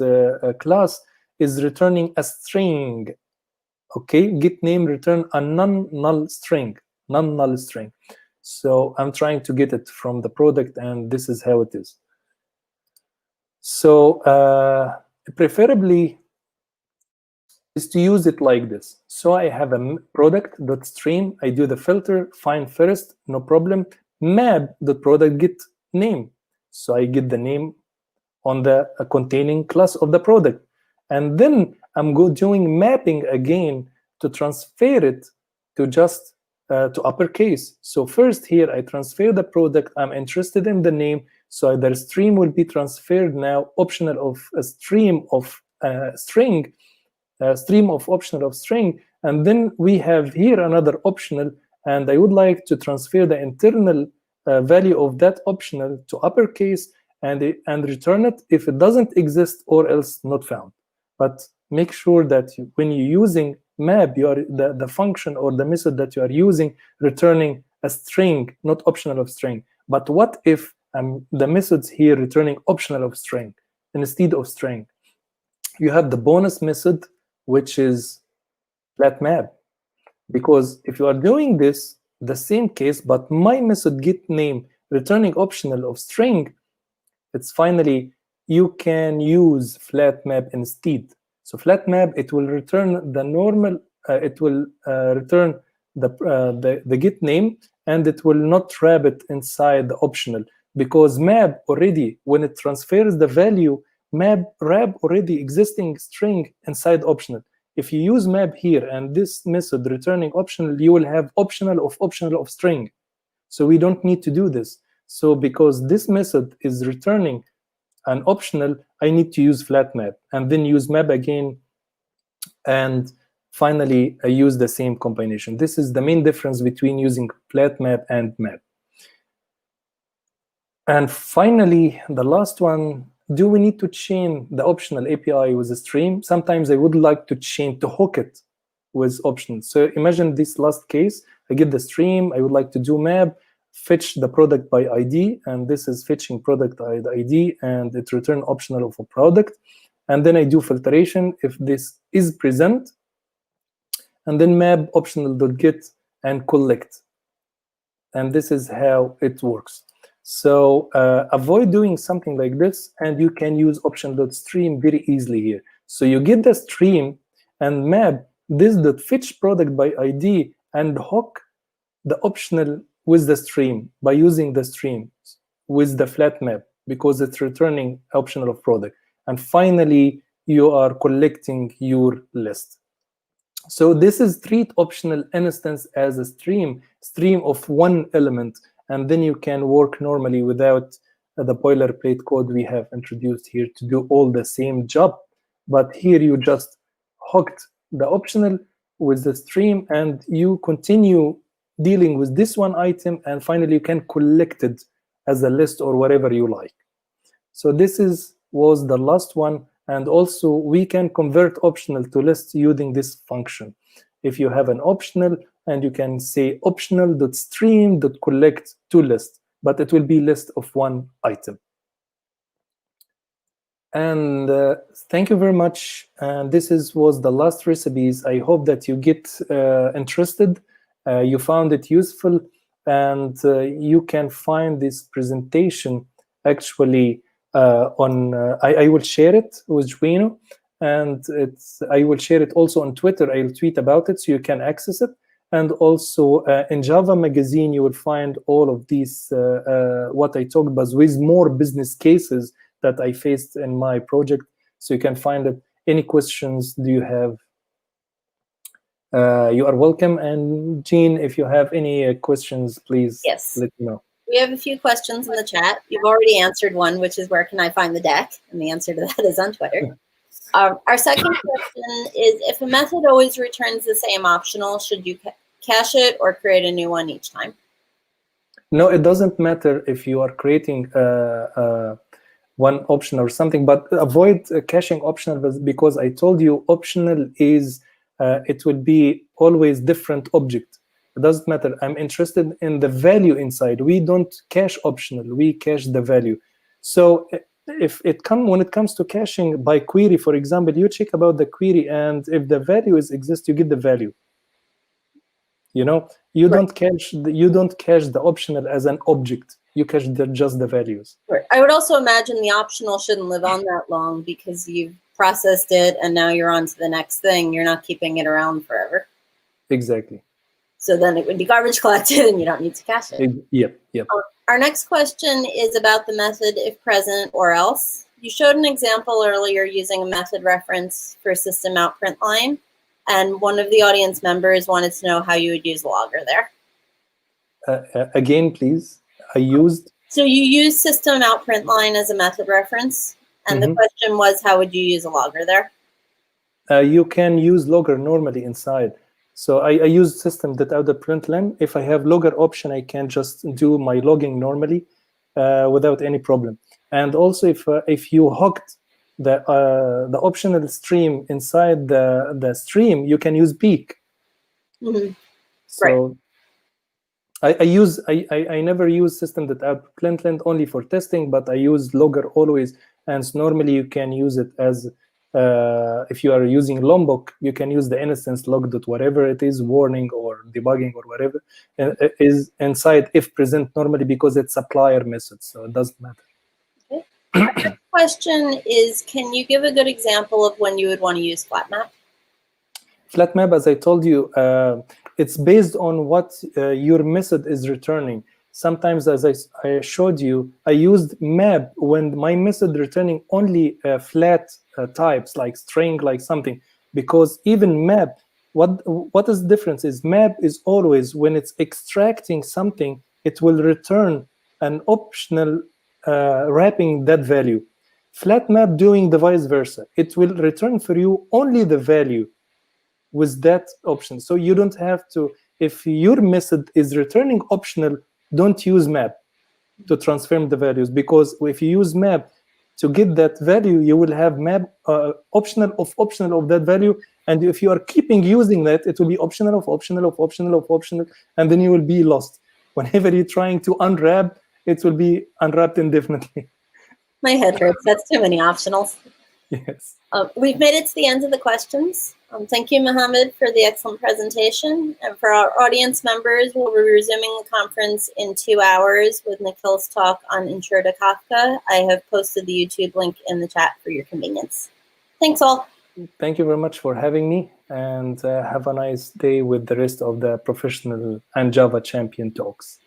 class is returning a string. Okay, get name return a non-null string. So I'm trying to get it from the product, and this is how it is. So preferably is to use it like this. So I have a product.stream. I do the filter, find first, no problem. Map.product get name. So I get the name on the containing class of the product. And then I'm doing mapping again to transfer it to just to uppercase. So first here I transfer the product. I'm interested in the name. So the stream will be transferred now, optional of a stream of string, stream of optional of string. And then we have here another optional, and I would like to transfer the internal value of that optional to uppercase and return it if it doesn't exist, or else not found. But make sure that when you're using map, the function or the method that you are using returning a string, not optional of string. But what if the methods here returning optional of string instead of string? You have the bonus method, which is flat map. Because if you are doing this, the same case, but my method get name returning optional of string, it's finally you can use flat map instead. So flat map, it will return the normal, it will return the get name, and it will not wrap it inside the optional, because map already, when it transfers the value, map wrap already existing string inside optional. If you use map here and this method returning optional, you will have optional of string. So we don't need to do this. So because this method is returning an optional, I need to use flat map and then use map again, and finally I use the same combination. This is the main difference between using flat map and map. And finally, the last one, do we need to chain the optional API with a stream? Sometimes I would like to chain, to hook it with options. So imagine this last case, I get the stream, I would like to do map, fetch the product by ID, and this is fetching product by ID, and it return optional of a product. And then I do filtration if this is present, and then map optional.get and collect. And this is how it works. So avoid doing something like this, and you can use option.stream very easily here. So you get the stream and map this.fetch product by ID and hook the optional with the stream by using the stream with the flat map, because it's returning optional of product. And finally, you are collecting your list. So this is treat optional instance as a stream of one element, and then you can work normally without the boilerplate code we have introduced here to do all the same job. But here you just hooked the optional with the stream, and you continue dealing with this one item, and finally you can collect it as a list or whatever you like. So this was the last one. And also we can convert optional to list using this function. If you have an optional, and you can say optional.stream.collect to list, but it will be list of one item. And thank you very much. And this was the last recipes. I hope that you get interested, you found it useful, and you can find this presentation actually I will share it with Juino, and I will share it also on Twitter. I'll tweet about it so you can access it. And also in Java Magazine, you will find all of these, what I talked about, with more business cases that I faced in my project. So you can find it. Any questions do you have? You are welcome. And Jean, if you have any questions, please let me know.
We have a few questions in the chat. You've already answered one, which is where can I find the deck? And the answer to that is on Twitter. Our second question is, if a method always returns the same optional, should you cache it or create a new one each time?
No, it doesn't matter if you are creating one option or something, but avoid caching optional, because I told you optional is, it will be always different object. It doesn't matter. I'm interested in the value inside. We don't cache optional. We cache the value. So when it comes to caching by query, for example, you check about the query, and if the value exists, you get the value. You know, you don't cache the optional as an object. You cache just the values.
Right. I would also imagine the optional shouldn't live on that long, because you've processed it and now you're on to the next thing. You're not keeping it around forever.
Exactly.
So then it would be garbage collected and you don't need to cache it.
Yep.
Our next question is about the method if present or else. You showed an example earlier using a method reference for system out print line, and one of the audience members wanted to know how you would use logger there.
Again, please. So
you use system out print line as a method reference, and the question was, how would you use a logger there?
You can use logger normally inside. So I use system.out.println. If I have logger option, I can just do my logging normally without any problem. And also, if you hooked the optional stream inside the stream, you can use peak.
Mm-hmm.
So I never use system.out plintlint only for testing, but I use logger always. And normally you can use it as if you are using Lombok, you can use the instance log.whatever it is, warning or debugging or whatever, is inside if present normally, because it's a supplier method, so it doesn't matter.
Okay. Our next question is, can you give a good example of when you would want to use flatmap?
Flatmap, as I told you, it's based on what your method is returning. Sometimes, as I showed you, I used map when my method returning only flat types, like string, like something, because even map, what is the difference is map is always, when it's extracting something, it will return an optional wrapping that value. Flatmap doing the vice versa. It will return for you only the value with that option. So you don't have to, if your method is returning optional, don't use map to transform the values, because if you use map to get that value, you will have map optional of that value. And if you are keeping using that, it will be optional of optional of optional of optional, and then you will be lost. Whenever you're trying to unwrap, it will be unwrapped indefinitely.
My head hurts. That's too many optionals.
Yes.
We've made it to the end of the questions. Thank you, Mohamed, for the excellent presentation. And for our audience members, we'll be resuming the conference in 2 hours with Nikhil's talk on Intro to Kafka. I have posted the YouTube link in the chat for your convenience. Thanks all.
Thank you very much for having me, and have a nice day with the rest of the professional and Java champion talks.